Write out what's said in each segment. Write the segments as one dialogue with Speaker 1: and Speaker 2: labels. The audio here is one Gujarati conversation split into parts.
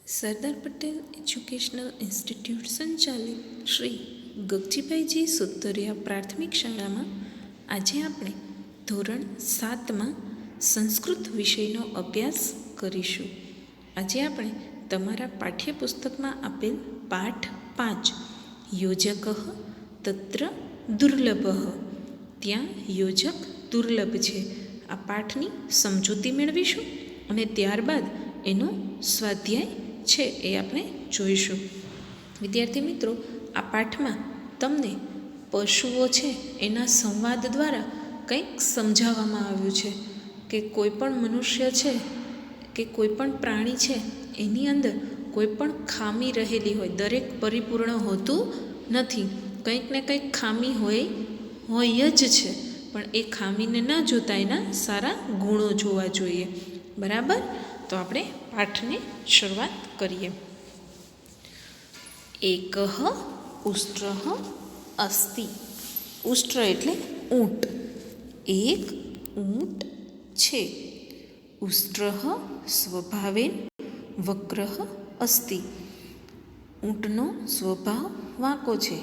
Speaker 1: સરદાર પટેલ એજ્યુકેશનલ ઇન્સ્ટિટ્યૂટ સંચાલિત શ્રી ગગજીભાઈજી સુતરિયા પ્રાથમિક શાળામાં આજે આપણે ધોરણ 7માં સંસ્કૃત વિષયનો અભ્યાસ કરીશું. આજે આપણે તમારા પાઠ્યપુસ્તકમાં આપેલ પાઠ 5 યોજક તત્ર દુર્લભ, ત્યાં યોજક દુર્લભ છે, આ પાઠની સમજૂતી મેળવીશું અને ત્યારબાદ એનો સ્વાધ્યાય છે એ આપણે જોઈશું. વિદ્યાર્થી મિત્રો, આ પાઠમાં તમને પશુઓ છે એના સંવાદ દ્વારા કંઈક સમજાવવામાં આવ્યું છે કે કોઈ પણ મનુષ્ય છે કે કોઈ પણ પ્રાણી છે એની અંદર કોઈ પણ ખામી રહેલી હોય, દરેક પરિપૂર્ણ હોતું નથી, કંઈક ને કંઈક ખામી હોય જ છે, પણ એ ખામીને ન જોતા એના સારા ગુણો જોવા જોઈએ. બરાબર? તો આપણે પાઠને શરૂઆત કરીએ. એકઃ ઉષ્ટ્રઃ અસ્તિ. ઉષ્ટ્ર એટલે ઊંટ. એક ઊંટ છે. ઉષ્ટ્રઃ સ્વભાવેન વક્રઃ અસ્તિ. ઊંટનો સ્વભાવ વાંકો છે.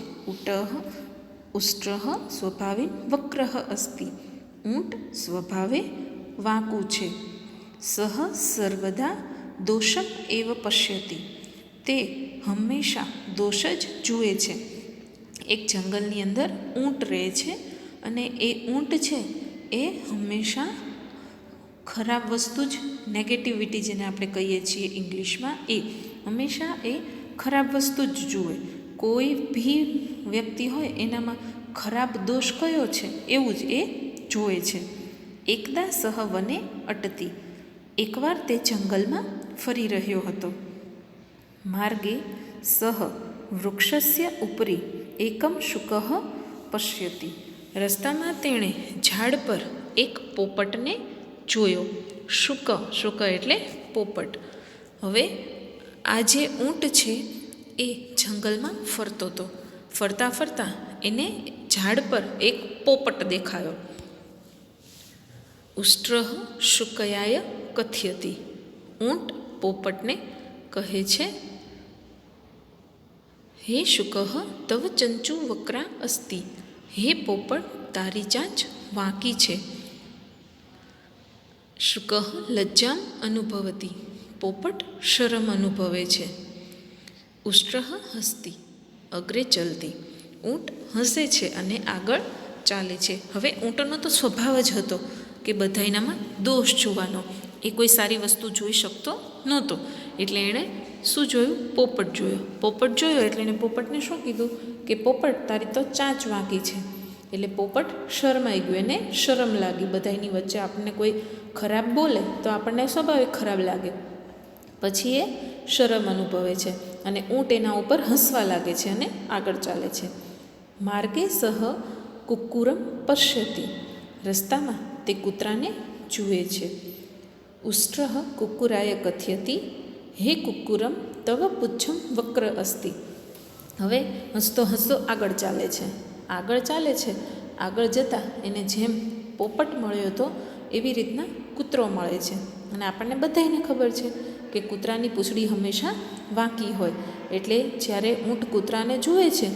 Speaker 1: ઉષ્ટ્રઃ સ્વભાવેન વક્રઃ અસ્તિ. ઊંટ સ્વભાવે વાંકું છે. સહ સર્વદા દોષમ એવ પશ્યતિ. તે હંમેશા દોષ જ જુએ છે. એક જંગલની અંદર ઊંટ રહે છે અને એ ઊંટ છે એ હંમેશા ખરાબ વસ્તુ જ, નેગેટિવિટી જેને આપણે કહીએ છીએ ઇંગ્લિશમાં, એ હંમેશા એ ખરાબ વસ્તુ જ જુએ. કોઈ ભી વ્યક્તિ હોય એનામાં ખરાબ દોષ કયો છે એવું જ એ જુએ છે. એકદા સહ વને અટતી. એકવાર તે જંગલમાં ફરી રહ્યો હતો. માર્ગે સહ વૃક્ષસ્ય ઉપરી એકમ શુકઃ પશ્યતિ. રસ્તામાં તેણે ઝાડ પર એક પોપટને જોયો. શુક એટલે પોપટ. હવે આ જે ઊંટ છે એ જંગલમાં ફરતો હતો. ફરતા ફરતા એને ઝાડ પર એક પોપટ દેખાયો. ઉષ્ટ્રઃ શુકયાય કથયતિ. ઊંટ પોપટને કહે છે, હે શુકઃ તવ ચંચુ વક્રા અસ્તિ. હે પોપટ, તારી ચાંચ વાંકી છે. શુકઃ લજ્જામ અનુભવતી. પોપટ શરમ અનુભવે છે. ઉષ્ટ્રઃ હસ્તિ અગ્રે ચલતી. ઊંટ હસે છે અને આગળ ચાલે છે. હવે ઊંટનો તો સ્વભાવ જ હતો કે બધાયનામાં દોષ જોવાનો. એ કોઈ સારી વસ્તુ જોઈ શકતો નહોતો. એટલે એણે શું જોયું? પોપટ જોયો. પોપટ જોયો એટલે એણે પોપટને શું કીધું કે પોપટ, તારી તો ચાંચ વાંકી છે. એટલે પોપટ શરમાઈ ગયો, એને શરમ લાગી. બધાની વચ્ચે આપણને કોઈ ખરાબ બોલે તો આપણને સ્વાભાવિક ખરાબ લાગે. પછી એ શરમ અનુભવે છે અને ઊંટ એના ઉપર હસવા લાગે છે અને આગળ ચાલે છે. માર્ગે સહ કુક્કુરમ પશ્યતિ. રસ્તામાં તે કૂતરાને જુએ છે. ઉષ્ટ્રઃ કુક્કુરાય કથયતિ. હે કુક્કુરમ તવ પુચ્છમ વક્ર અસ્તિ. હવે હસતો હસતો આગળ ચાલે છે. આગળ જતાં એને જેમ પોપટ મળ્યો હતો એવી રીતના કૂતરો મળે છે. અને આપણને બધાને ખબર છે કે કૂતરાની પૂંછડી હંમેશા વાંકી હોય. એટલે જ્યારે ઊંટ કૂતરાને જુએ છે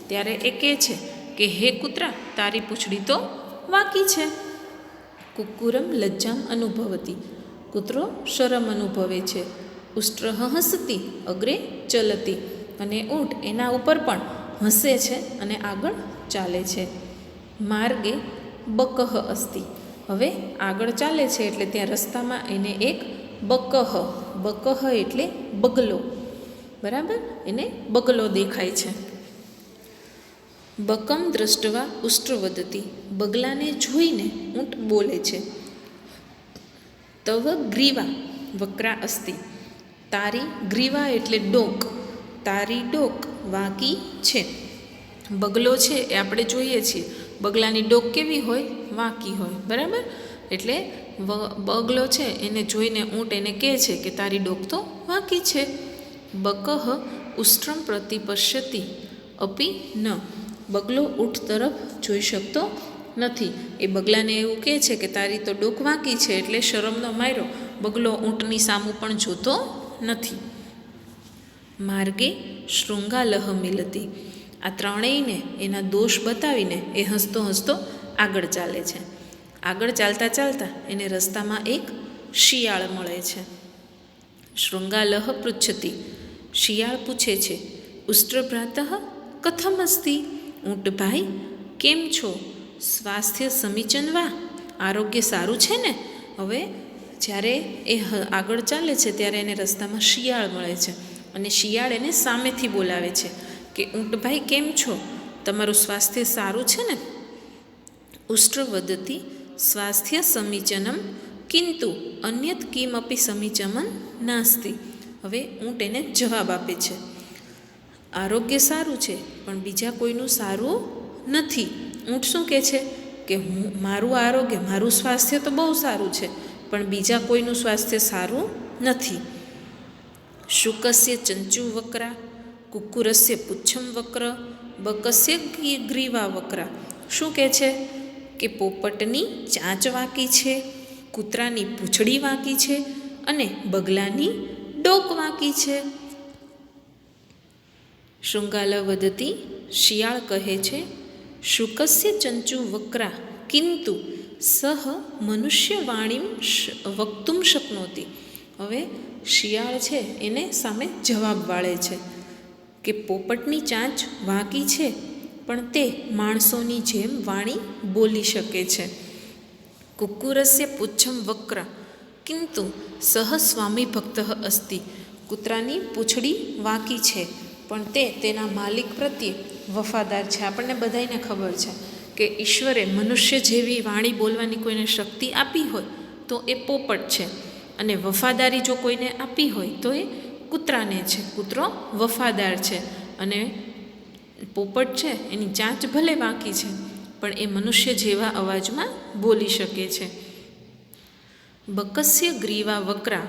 Speaker 1: ત્યારે એ કહે છે કે હે કૂતરા, તારી પૂંછડી તો વાંકી છે. કુક્કુરમ લજ્જામ અનુભવતી. કૂતરો શરમ અનુભવે છે. ઉષ્ટ્રઃ હસતી અગ્રે ચલતી. અને ઊંટ એના ઉપર પણ હસે છે અને આગળ ચાલે છે. માર્ગે બકઃ અસ્તિ. હવે આગળ ચાલે છે એટલે ત્યાં રસ્તામાં એને એક બકઃ એટલે બગલો, બરાબર, એને બગલો દેખાય છે. બકમ દ્રષ્ટવા ઉષ્ટ્ર વદતી. બગલાને જોઈને ઊંટ બોલે છે. તવ ગ્રીવા વક્રા અસ્તિ. તારી ગ્રીવા એટલે ડોક. તારી ડોક વાંકી છે. બગલો છે એ આપણે જોઈએ છીએ, બગલાની ડોક કેવી હોય? વાંકી હોય. બરાબર? એટલે બગલો છે એને જોઈને ઊંટ એને કહે છે કે તારી ડોક તો વાંકી છે. બકઃ ઉષ્ટ્રમ પ્રતિ પશ્યતિ અપી ન. બગલો ઊંટ તરફ જોઈ શકતો નથી. એ બગલાને એવું કહે છે કે તારી તો ડોક વાંકી છે. એટલે શરમનો માર્યો બગલો ઊંટની સામું પણ જોતો નથી. માર્ગે શૃંગાલહ મિલતી. આ ત્રણેયને એના દોષ બતાવીને એ હસતો હસતો આગળ ચાલે છે. આગળ ચાલતા ચાલતા એને રસ્તામાં એક શિયાળ મળે છે. શૃંગાલહ પૃચ્છતી, શિયાળ પૂછે છે, ઉષ્ટ્રભ્રાતઃ કથમ અસ્તિ? ઊંટભાઈ કેમ છો? સ્વાસ્થ્ય સમીચન વા? આરોગ્ય સારું છે ને? હવે જ્યારે એ આગળ ચાલે છે ત્યારે એને રસ્તામાં શિયાળ મળે છે અને શિયાળ એને સામેથી બોલાવે છે કે ઊંટભાઈ કેમ છો? તમારું સ્વાસ્થ્ય સારું છે ને? ઉષ્ટ્ર વદતી સ્વાસ્થ્ય સમીચનમ કિંતુ અન્યત કિમપી સમીચમન નાસ્તિ. હવે ઊંટ એને જવાબ આપે છે, આરોગ્ય સારું છે પણ બીજા કોઈનું સારું નથી. ઊંટ શું કહે છે કે મારું આરોગ્ય, મારું સ્વાસ્થ્ય તો બહુ સારું છે પણ બીજા કોઈનું સ્વાસ્થ્ય સારું નથી. શુકસ્ય ચંચુ વક્રા, કુક્કુરસ્ય પુચ્છમ વક્ર, બકસ્ય ગ્રીવા વક્રા. શું કહે છે કે પોપટની ચાંચ વાંકી છે, કૂતરાની પૂંછડી વાંકી છે અને બગલાની ડોક વાંકી છે. શૃંગાલ વદતી શિયાળ કહે છે, શુકસ્ય ચંચુ વક્રા કિંતુ સહ મનુષ્યવાણીમ વક્તુમ શક્નોતિ. હવે શિયાળ છે એને સામે જવાબ વાળે છે કે પોપટની ચાંચ વાંકી છે પણ તે માણસોની જેમ વાણી બોલી શકે છે. કુક્કુરસ્ય પુચ્છમ વક્ર કિંતુ સહ સ્વામી ભક્ત અસ્તિ. કૂતરાની પૂંછડી વાંકી છે પણ તે તેના માલિક પ્રત્યે વફાદાર છે. આપણને બધાને ખબર છે કે ઈશ્વરે મનુષ્ય જેવી વાણી બોલવાની કોઈને શક્તિ આપી હોય તો એ પોપટ છે અને વફાદારી જો કોઈને આપી હોય તો એ કૂતરાને છે. કૂતરો વફાદાર છે અને પોપટ છે એની ચાંચ ભલે વાંકી છે પણ એ મનુષ્ય જેવા અવાજમાં બોલી શકે છે. બકસ્ય ગ્રીવા વક્રા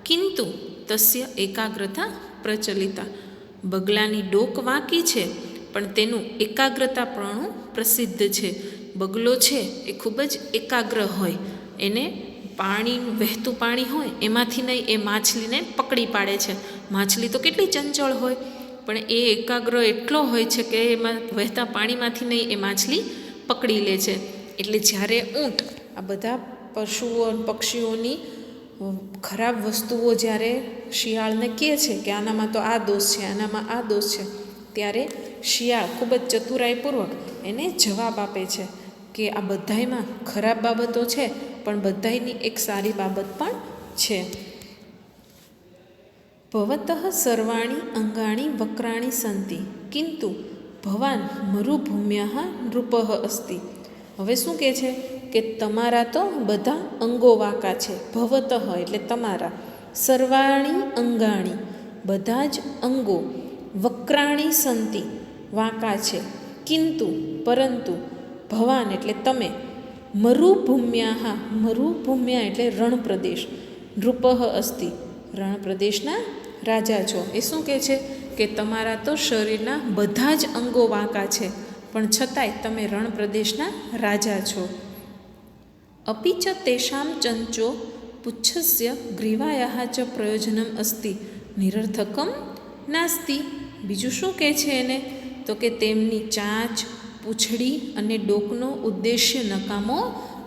Speaker 1: કિંતુ તસ્ય એકાગ્રતા પ્રચલિતા. બગલાની ડોક વાંકી છે પણ તેનું એકાગ્રતાપણું પ્રસિદ્ધ છે. બગલો છે એ ખૂબ જ એકાગ્ર હોય, એને પાણી, વહેતું પાણી હોય એમાંથી નહીં એ માછલીને પકડી પાડે છે. માછલી તો કેટલી ચંચળ હોય પણ એ એકાગ્ર એટલો હોય છે કે એમાં વહેતા પાણીમાંથી નહીં એ માછલી પકડી લે છે. એટલે જ્યારે ઊંટ આ બધા પશુઓ પક્ષીઓની ખરાબ વસ્તુઓ જ્યારે શિયાળને કહે છે કે આનામાં તો આ દોષ છે, આનામાં આ દોષ છે, ત્યારે શિયાળ ખૂબ જ ચતુરાઈપૂર્વક એને જવાબ આપે છે કે આ બધાયમાં ખરાબ બાબતો છે પણ બધાયની એક સારી બાબત પણ છે. ભવતઃ સર્વાણી અંગાણી વક્રાણી સંતિ કિંતુ ભવાન મરુભૂમ્યઃ નૃપઃ અસ્તિ. હવે શું કહે છે કે તમારા તો બધા અંગો વાંકા છે. ભવતઃ એટલે તમારા, સર્વાણી અંગાણી બધા જ અંગો, વક્રાણી સંતિ વાંકા છે, કિંતુ પરંતુ ભવાન એટલે તમે, મરુભૂમ્યા, મરુભૂમ્યા એટલે રણ પ્રદેશ, નૃપઃ અસ્તિ રણ પ્રદેશના રાજા છો. એ શું કહે છે કે તમારા તો શરીરના બધા જ અંગો વાંકા છે પણ છતાંય તમે રણ પ્રદેશના રાજા છો. અપિચ તેષામ ચંચો પુચ્છસ્ય ગ્રીવાયાહ ચ પ્રયોજનમ અસ્તિ નિરર્થકમ નાસ્તિ. બીજું શું કહે છે એને તો કે તેમની ચાંચ, પૂંછડી અને ડોકનો ઉદ્દેશ્ય નકામો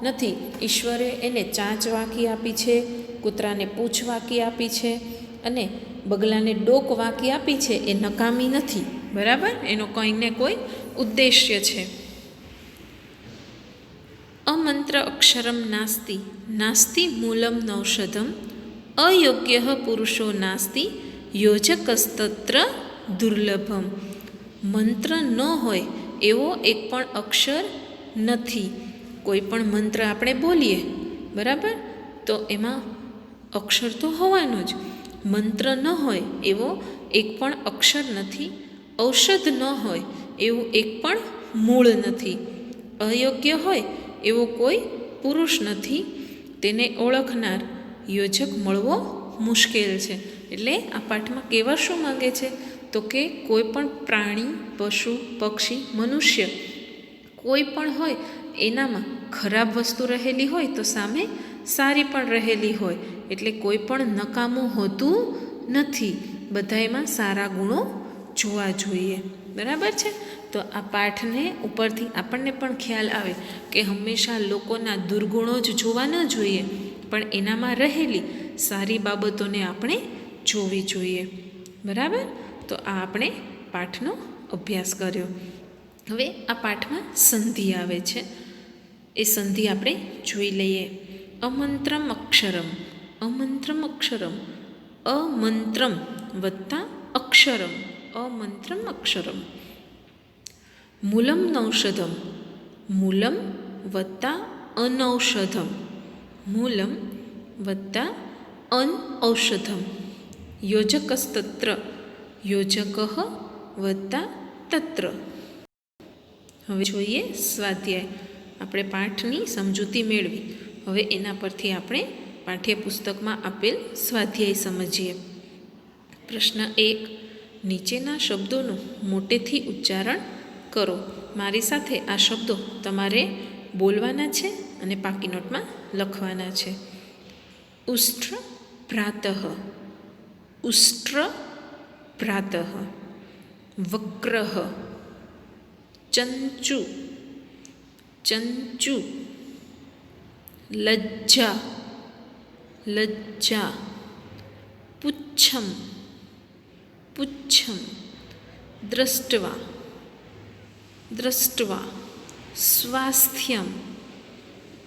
Speaker 1: નથી. ઈશ્વરે એને ચાંચ વાંકી આપી છે, કૂતરાને પૂંછ વાંકી આપી છે અને બગલાને ડોક વાંકી આપી છે. એ નકામી નથી, બરાબર, એનો કોઈને કોઈ ઉદ્દેશ્ય છે. અમંત્ર અક્ષરમ નાસ્તિ, નાસ્તિ મૂલમ નૌષધમ, અયોગ્ય પુરુષો નાસ્તિ, યોજકસ્તત્ર દુર્લભમ. મંત્ર ન હોય એવો એક પણ અક્ષર નથી. કોઈ પણ મંત્ર આપણે બોલીએ, બરાબર, તો એમાં અક્ષર તો હોવાનો જ. મંત્ર ન હોય એવો એક પણ અક્ષર નથી. ઔષધ ન હોય એવું એક પણ મૂળ નથી. અયોગ્ય હોય એવો કોઈ પુરુષ નથી. તેને ઓળખનાર યોજક મળવો મુશ્કેલ છે. એટલે આ પાઠમાં કહેવા શું માંગે છે તો કે કોઈ પણ પ્રાણી, પશુ, પક્ષી, મનુષ્ય કોઈ પણ હોય એનામાં ખરાબ વસ્તુ રહેલી હોય તો સામે સારી પણ રહેલી હોય. એટલે કોઈ પણ નકામું હોતું નથી. બધાયમાં સારા ગુણો જોવા જોઈએ. બરાબર છે? તો આ પાઠને ઉપરથી આપણને પણ ખ્યાલ આવે કે હંમેશા લોકોના દુર્ગુણો જ જોવા ન જોઈએ, પણ એનામાં રહેલી સારી બાબતોને આપણે જોવી જોઈએ. બરાબર? તો આ આપણે પાઠનો અભ્યાસ કર્યો. હવે આ પાઠમાં સંધિ આવે છે, એ સંધિ આપણે જોઈ લઈએ. અમંત્રમ અક્ષરમ. અમંત્રમ અક્ષરમ. અમંત્રમ વત્તા અક્ષરમ. અમંત્રમ અક્ષરમ. મૂલમ નૌષધમ. મૂલમ વત્તા અનૌષધમ. મૂલમ વત્તા અનૌષધમ. યોજકસ્તત્ર. યોજક વત્તા તત્ર. હવે જોઈએ સ્વાધ્યાય. આપણે પાઠની સમજૂતી મેળવી. હવે એના પરથી આપણે પાઠ્યપુસ્તકમાં આપેલ સ્વાધ્યાય સમજીએ. પ્રશ્ન 1. નીચેના શબ્દોનું મોટેથી ઉચ્ચારણ કરો. મારી સાથે આ શબ્દો તમારે બોલવાના છે અને પાકી નોટમાં લખવાના છે. ઉષ્ટ્ર ભ્રાતઃ. ઉષ્ટ્ર ભ્રાતઃ. વક્રઃ. ચંચુ. ચંચુ. લજ્જા. લજ્જા. પુચ્છમ. પુચ્છમ. દ્રષ્ટવા. દ્રષ્ટવા. સ્વાસ્થ્યમ.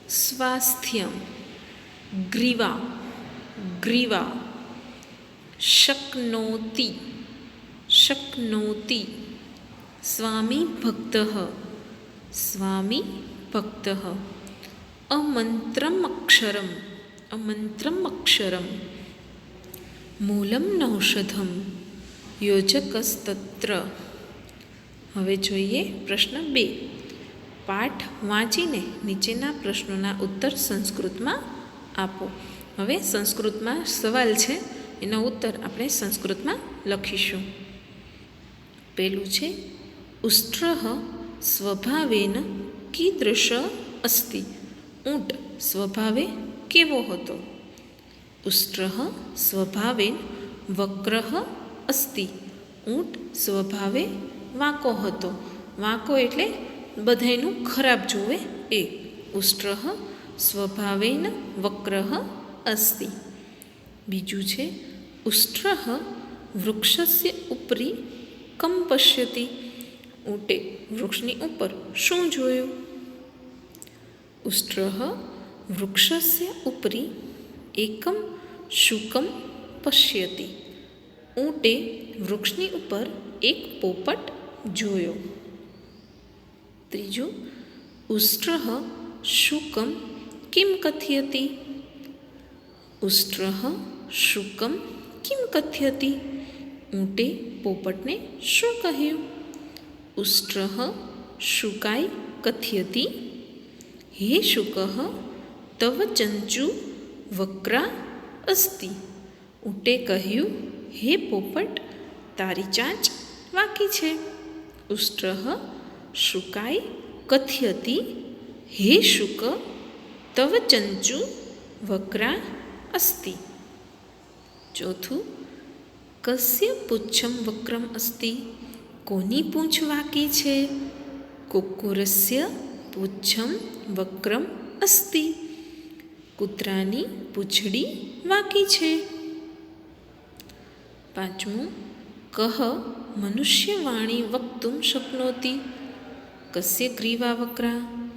Speaker 1: સ્વાસ્થ્યમ. ગ્રીવા. ગ્રીવા. શક્નોતિ. શક્નોતિ. સ્વામી ભક્તઃ. સ્વામી ભક્તઃ. અમંત્રમ અક્ષરમ. અમંત્રમ અક્ષરમ. મૂલમ નૌષધમ. યોજકસ્તત્ર. હવે જોઈએ પ્રશ્ન 2. પાઠ વાંચીને નીચેના પ્રશ્નોના ઉત્તર સંસ્કૃતમાં આપો. હવે સંસ્કૃતમાં સવાલ છે, એનો ઉત્તર આપણે સંસ્કૃતમાં લખીશું. પહેલું છે, ઉષ્ટ્રઃ સ્વભાવેન કીદૃશ અસ્તિ. ઊંટ સ્વભાવે કેવો હતો? ઉષ્ટ્રઃ સ્વભાવેન વક્રઃ અસ્તિ. ઊંટ સ્વભાવે વાંકો હતો. વાંકો એટલે બધાયનું ખરાબ જોવે એ. ઉષ્ટ્રઃ સ્વભાવેન વક્રઃ અસ્તિ. બીજું છે, ઉષ્ટ્રઃ વૃક્ષસ્ય ઉપરી કમ પશ્યતિ. ઊંટે વૃક્ષની ઉપર શું જોયું? ઉષ્ટ્રઃ વૃક્ષસ્ય ઉપરી એકમ શુકમ પશ્યતિ. ઊંટે વૃક્ષની ઉપર એક પોપટ જોયો. ત્રીજું, ઉષ્ટ્રઃ શુકમ કિમ કથયતિ. ઉષ્ટ્રઃ શુકમ કિમ કથયતિ. ઊંટે પોપટને શું કહ્યું? ઉષ્ટ્રઃ શુકાય કથયતિ. હે શુકઃ તવ ચંચુ વક્રા અસ્તિ. ઊંટે કહ્યું, હે પોપટ, તારી ચાંચ વાંકી છે. ઉષ્ટ્રઃ શુકાય કથયતિ. હે શુક તવ ચંચુ વક્રા અસ્તિ. ચોથું, કસ્ય પુચ્છમ વક્રમ અસ્તિ. કોની પૂંછ વાંકી છે? કુક્કુરસ્ય પુચ્છમ વક્રમ અસ્તિ. કૂતરાની પૂંછડી વાંકી છે. પાંચમું, કહ મનુષ્યવાણી વક્તુમ શક્નોતિ. કસ્ય ગ્રીવા વક્રા.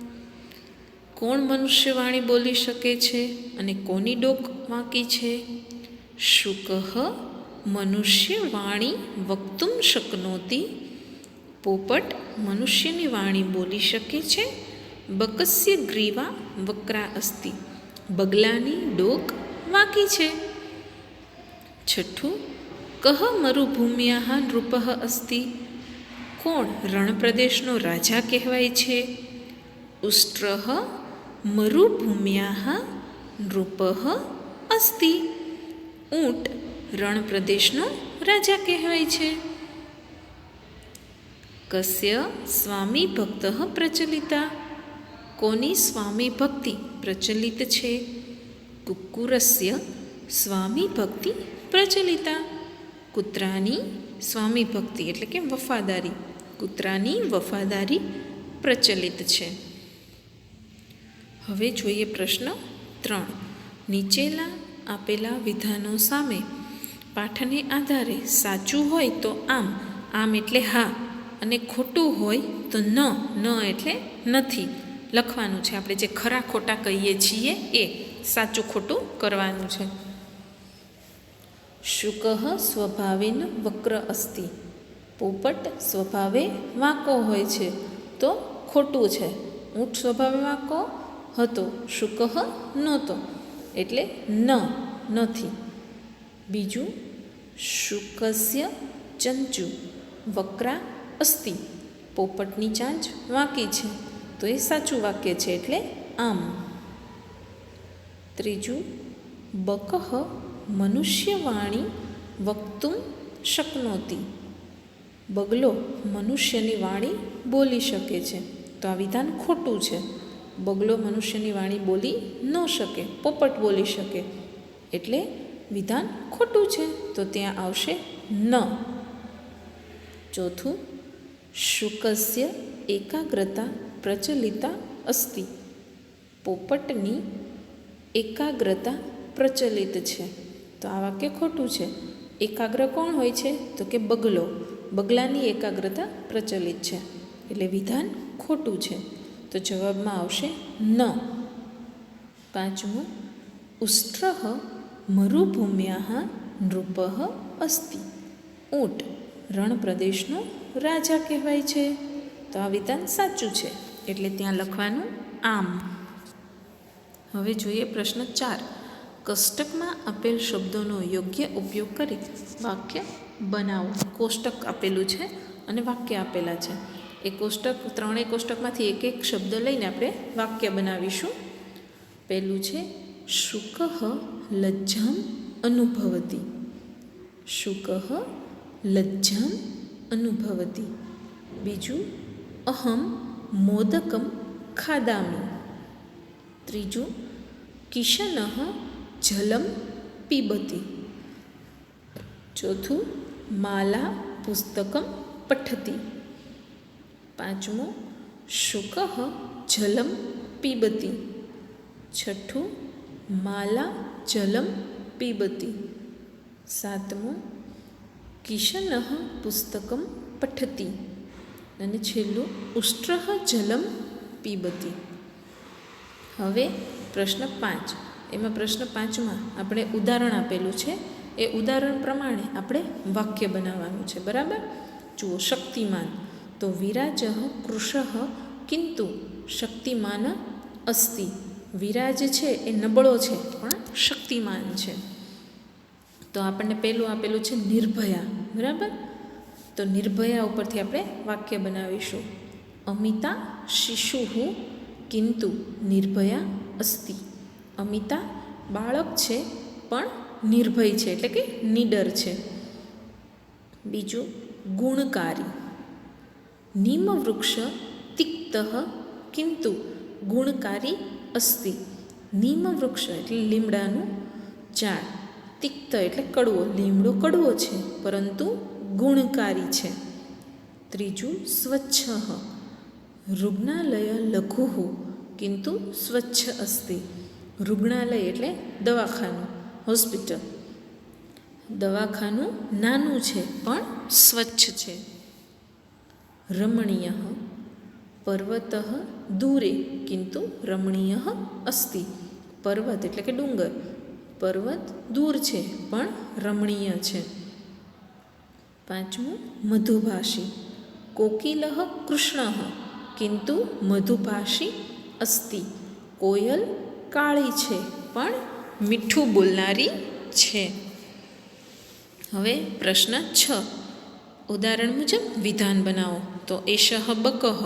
Speaker 1: કોણ મનુષ્યવાણી બોલી શકે છે અને કોની ડોક વાંકી છે? શુકઃ મનુષ્યવાણી વક્તુમ શક્નોતિ. પોપટ મનુષ્યની વાણી બોલી શકે છે. બકસ્ય ગ્રીવા વક્રા અસ્તિ. બગલાની ડોક વાંકી છે. છઠ્ઠું, કહ મરુભૂમ્યાઃ નૃપઃ અસ્તિ. કોણ રણપ્રદેશનો રાજા કહેવાય છે? ઉષ્ટ્રઃ મરુભૂમ્યાઃ નૃપઃ અસ્તિ. ઊંટ રણપ્રદેશનો રાજા કહેવાય છે. કસ્ય સ્વામી ભક્તઃ પ્રચલિતા. કોની સ્વામી ભક્તિ પ્રચલિત છે? કુક્કુરસ્ય સ્વામી ભક્તિ પ્રચલિતા. કૂતરાની સ્વામી ભક્તિ એટલે કે વફાદારી, કૂતરાની વફાદારી પ્રચલિત છે. હવે જોઈએ પ્રશ્ન 3. નીચેના આપેલા વિધાનો સામે પાઠને આધારે સાચું હોય તો આમ, આમ એટલે હા, અને ખોટું હોય તો ન, ન એટલે નથી લખવાનું છે. આપણે જે ખરા ખોટા કહીએ છીએ એ સાચું ખોટું કરવાનું છે. શુકઃ સ્વભાવેન વક્ર અસ્તિ. પોપટ સ્વભાવે વાંકો હોય છે તો ખોટું છે. ઊંટ સ્વભાવે વાંકો હતો, શુકઃ નહોતો, એટલે ન, નથી. બીજું, શુકસ્ય ચંચુ વક્રા અસ્તિ. પોપટની ચાંચ વાંકી છે તો એ સાચું વાક્ય છે એટલે આમ. ત્રીજું, બકઃ મનુષ્યવાણી વક્તુમ શક્નોતિ. બગલો મનુષ્યની વાણી બોલી શકે છે તો આ વિધાન ખોટું છે. બગલો મનુષ્યની વાણી બોલી ન શકે, પોપટ બોલી શકે, એટલે વિધાન ખોટું છે તો ત્યાં આવશે ન. ચોથું, શુકસ્ય એકાગ્રતા પ્રચલિતા અસ્તિ. પોપટની એકાગ્રતા પ્રચલિત છે તો આ વાક્ય ખોટું છે. એકાગ્ર કોણ હોય છે તો કે બગલો, બગલાની એકાગ્રતા પ્રચલિત છે એટલે વિધાન ખોટું છે તો જવાબમાં આવશે ન. પાંચમું, ઉષ્ટ્રઃ મરુભૂમ્યાઃ નૃપઃ અસ્તિ. ઊંટ રણ પ્રદેશનો રાજા કહેવાય છે તો આ વિધાન સાચું છે એટલે ત્યાં લખવાનું આમ. હવે જોઈએ પ્રશ્ન 4. કોષ્ટકમાં આપેલ શબ્દોનો યોગ્ય ઉપયોગ કરી વાક્ય બનાવો. કોષ્ટક આપેલું છે અને વાક્ય આપેલા છે. એ કોષ્ટક, ત્રણેય કોષ્ટકમાંથી એક એક શબ્દ લઈને આપણે વાક્ય બનાવીશું. પહેલું છે શુકઃ લજ્જામ અનુભવતી. શુકઃ લજ્જામ અનુભવતી. બીજું, અહમ મોદકમ ખાદામિ. ત્રીજું, કિશનઃ જલમ પીબતી. ચોથું, માલા પુસ્તકમ પઠતી. પાંચમું, શુકઃ જલમ પીબતી. છઠ્ઠું, માલા જલમ પીબતી. સાતમું, કિશનઃ પુસ્તકમ પઠતી. અને છેલ્લું, ઉષ્ટ્રઃ જલમ પીબતી. હવે પ્રશ્ન 5. એમાં પ્રશ્ન 5માં આપણે ઉદાહરણ આપેલું છે. એ ઉદાહરણ પ્રમાણે આપણે વાક્ય બનાવવાનું છે. બરાબર? જુઓ, શક્તિમાન તો વિરાજઃ કૃશઃ કિંતુ શક્તિમાન અસ્તિ. વિરાજ છે એ નબળો છે પણ શક્તિમાન છે. તો આપણને પહેલું આપેલું છે નિર્ભયા. બરાબર? તો નિર્ભયા ઉપરથી આપણે વાક્ય બનાવીશું. અમિતા શિશુઃ કિંતુ નિર્ભયા અસ્તિ. અમિતા બાળક છે પણ નિર્ભય છે એટલે કે નીડર છે. બીજું, ગુણકારી. નીમવૃક્ષ તિક્તઃ કિંતુ ગુણકારી અસ્તિ. નીમવૃક્ષ એટલે લીમડાનું ઝાડ, તિક્ત એટલે કડવો, લીમડો કડવો છે પરંતુ ગુણકારી છે. ત્રીજું, સ્વચ્છ. રુગ્ણાલય લઘુઃ કિંતુ સ્વચ્છ અસ્તિ. રુગ્ણાલય એટલે દવાખાનું, હોસ્પિટલ. દવાખાનું નાનું છે પણ સ્વચ્છ છે. રમણીય. પર્વતઃ દૂરે કિંતુ રમણીય અસ્તિ. પર્વત એટલે કે ડુંગર, પર્વત દૂર છે પણ રમણીય છે. પાંચમું, મધુભાષી. કોકિલઃ કૃષ્ણઃ કિંતુ મધુભાષી અસ્તિ. કોયલ કાળી છે પણ મીઠું બોલનારી છે. હવે પ્રશ્ન 6. ઉદાહરણ મુજબ વિધાન બનાવો. તો એષઃ બકઃ,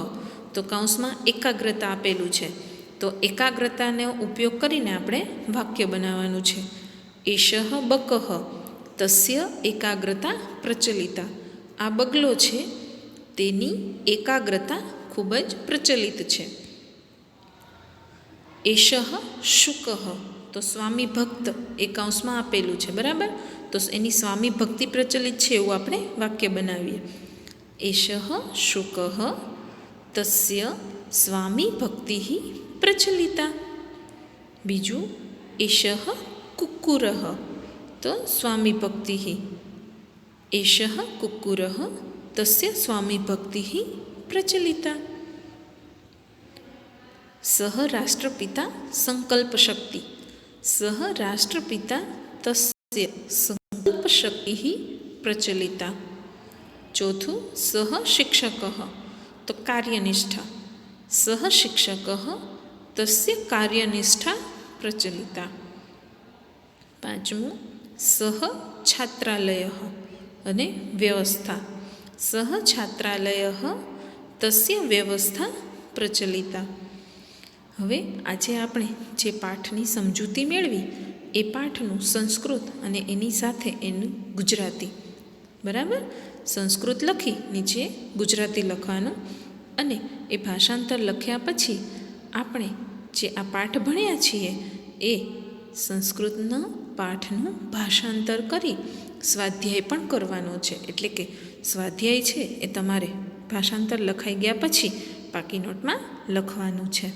Speaker 1: તો કૌંસમાં એકાગ્રતા આપેલું છે તો એકાગ્રતાનો ઉપયોગ કરીને આપણે વાક્ય બનાવવાનું છે. એષઃ બકઃ તસ્ય એકાગ્રતા પ્રચલિતા. આ બગલો છે તેની એકાગ્રતા ખૂબ જ પ્રચલિત છે. એષઃ શુકઃ, તો સ્વામી ભક્ત એ કૌંસમાં આપેલું છે. બરાબર? તો એની સ્વામી ભક્તિ પ્રચલિત છે એવું આપણે વાક્ય બનાવીએ. એષઃ શુકઃ તસ્ય સ્વામી ભક્તિ પ્રચલિતા. બીજું એષઃ કુક્કુરઃ, તો સ્વામી ભક્તિ. એષઃ કુક્કુરઃ તસ્ય સ્વામી ભક્તિ પ્રચલિતા. સહ રાષ્ટ્રપિતા સંકલ્પ શક્તિ. સહ રાષ્ટ્રપિતા તસ્ય સંકલ્પ શક્તિ પ્રચલિતા. ચોથું સહ શિક્ષક, તો કાર્યનિષ્ઠા. સહ શિક્ષક તસ્ય કાર્યનિષ્ઠા પ્રચલિતા. પાંચમું સહ છાત્રાલય અને વ્યવસ્થા. સહ છાત્રાલય તસ્ય વ્યવસ્થા પ્રચલિતા. હવે આજે આપણે જે પાઠની સમજૂતી મેળવી એ પાઠનું સંસ્કૃત અને એની સાથે એનું ગુજરાતી, બરાબર. સંસ્કૃત લખી નીચે ગુજરાતી લખવાનું, અને એ ભાષાંતર લખ્યા પછી આપણે જે આ પાઠ ભણ્યા છીએ એ સંસ્કૃતના પાઠનું ભાષાંતર કરી સ્વાધ્યાય પણ કરવાનો છે. એટલે કે સ્વાધ્યાય છે એ તમારે ભાષાંતર લખાઈ ગયા પછી પાકી નોટમાં લખવાનું છે.